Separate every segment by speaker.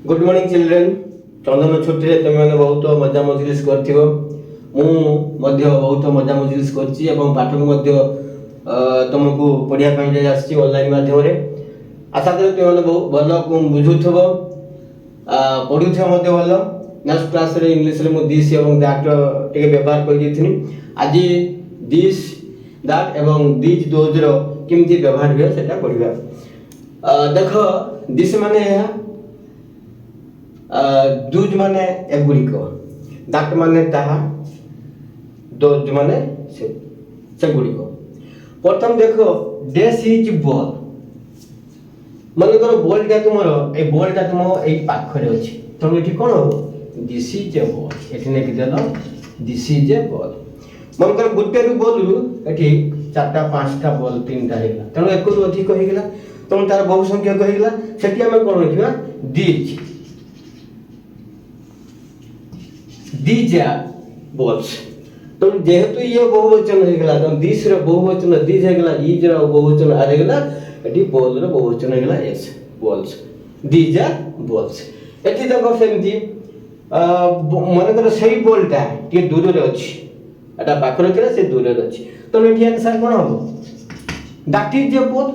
Speaker 1: Good morning children. चंदन छुट्टी रे तुम मैंने बहुत मजा मजलिस करथिबो। मु मध्य बहुत मजा मजलिस करछि एवं पाठ मध्य तुमको पढ़िया ପାଇଁ जाय आछि ऑनलाइन माध्यम रे। आशा करी तुम मैंने बहुत भलो बुझुथबो पढुथबो मध्य भलो। नेक्स्ट क्लास रे इंग्लिश रे मु दिस एवं दैट टिके व्यवहार कर दिथिनि। आज दिस दैट एवं दिस दोज रो केमति व्यवहार हुए सेटा पढिबा। देखो दिस माने दूज माने एगुड़िक दैट माने ताहा दोज माने से गुड़िक। प्रथम देखो डेस इज बॉल मन कर बॉलटा तुमर ए बॉलटा तुम ए पाखरे अछि तुम एठी कोन हो दिस इज ए बॉल एठी ने कि देलो दिस इज ए बॉल। मन कर गुटे रु बॉल रु एठी चारटा पांचटा बॉल तीनटा हेला तनो एक रु अधिक होई गेला तुम तार बहु संख्या कहि गेला सेठी हम कोन लिखिबा दिस these are balls। तो जेहेतु ये बहुवचन हे गेला तो दिस रे बहुवचन दिस हे गेला इज रे बहुवचन आ गेला एटी बॉल रे बहुवचन हे गेला yes balls these are balls। Eighty देखो सेमती मन कर सही बॉलटा के दूर रे अछि एटा पाखर केला से दूर रे अछि तो एटी आंसर कोन हो that is a ball.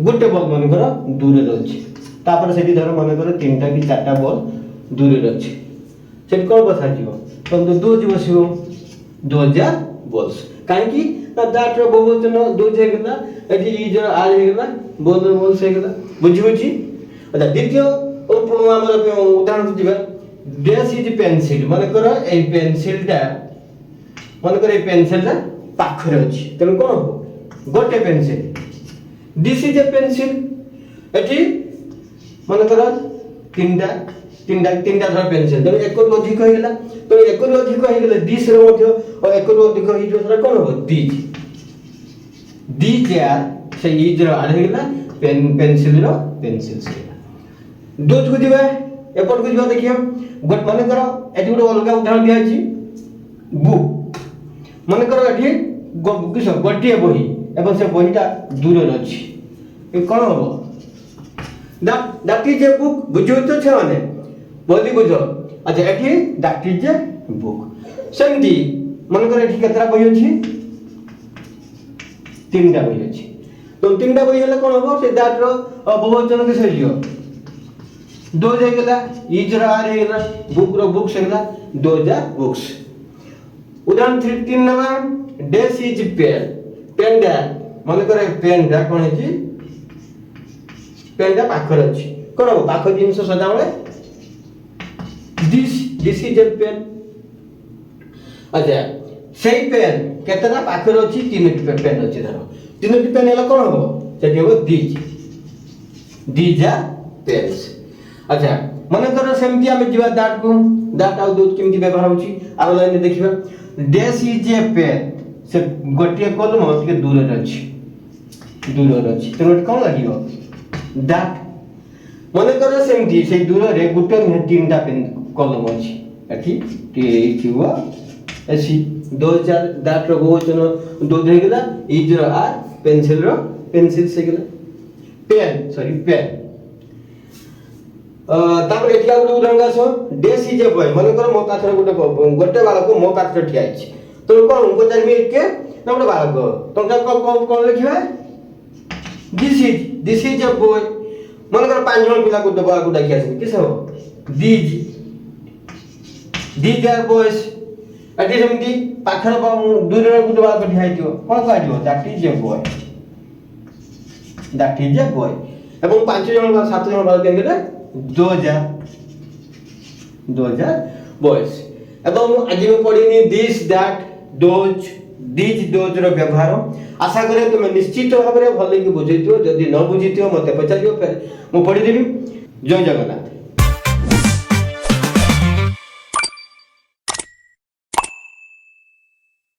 Speaker 1: Gute ball मन कर दूर रे अछि तापर सेठी धर मन कर तीनटा कि चारटा बॉल दूर रे अछि सेट कोन बसा जीवो तो दोज बसिबो दोज आर बॉल्स काहे कि दैट रो बहुवचन दोज हे गेला एठी इज आर हे गेला बॉल रो बॉल्स हे गेला बुझि बुझि। अच्छा द्वितीय हमर उदाहरण दिबा डेस इज पेंसिल माने कर ए पेंसिलटा माने कर ए पेंसिलटा पाखरे अछि तने कोन हो गोटे pencil this is a pencil एठी माने कर तीनटा धर पेंसिल तो एक रु अधिक हो गेला तो एक रु अधिक हो गेला दिस रे मध्य और एक रु अधिक होई जोरा कोन हो दीज आर से इज रो आर गेला पेंसिल रो पेंसिल से दोज को दिबा एपट को दिबा देखियो गट माने करो एटी गोटे अलगा उदाहरण दिया अछि बुक माने करो एटी किस गोटिए बही एवं से बहीटा दूर रे अछि ए कोन हो दैट इज ए बुक बुझो तो छ माने बोली बुझो। अच्छा एठी दैट इज ए बुक सेमती मन कर एठी केतरा बही अछि तीनटा बही अछि तो तीनटा बही हले कोन हो से दैट रो बहुवचन के सहियो दोज हे गेला इज रो आर हे गेला बुक रो बुक्स हे गेला दोज आर बुक्स। उदाहरण 3 नंबर डेस इज पेन पेन दा मन कर पेन दा कोन अछि पेन दा पाखर अछि कोन हो पाख जिंस सदा बळे दिस इज ए पेन। अच्छा सेही पेन केतना पाखर अछि तीनटी पेन अछि धरो तीनटी पेन हला कोन हो सेठी हो दीज आर पेन्स। अच्छा मन कर सेमती हम जीवा दैट आउ दोज केमती व्यवहार होछि आ लाइन देखिबा डेस इज ए पेन से गोटिए कलम के दूर रे अछि तो कोन लागियो दैट मन कर सेमती से दूर रे गुटे तीनटा पेन कलम अछि एठी थिवा एसी दोज आर दैट रो बहुवचन दोज हे गेला इज रो आर पेंसिल रो पेंसिल से गेला पेन तापर एठी आउ उदाहरण आसो डेस इज ए बॉय मन कर मो पाखरे गोटे बालक मो पाखरे ठिया अछि तो कोन पचार मी के नम्बर बालक तो कोन लिखिबा दिस इज ए बॉय मन कर पांच जन पिला को बालक डाकी आसी किस हो दीज आर बॉयज एठी सेमती पाखरे दूर रे गुटे बालक ठिया हिथियो कोन कहदियो दैट इज ए बॉय एवं पांच जन बा सात जन बालक केंगेले दोज आर बॉयज। एवं आज मैं पढ़िनी दिस दैट दोज दोज रो व्यवहार आशा करे तुम निश्चित भाव में भल कि बुझिथियो जदि न बुझिथियो मते पचारियो फिर मु पढ़ि देबी। जय जगन्नाथ।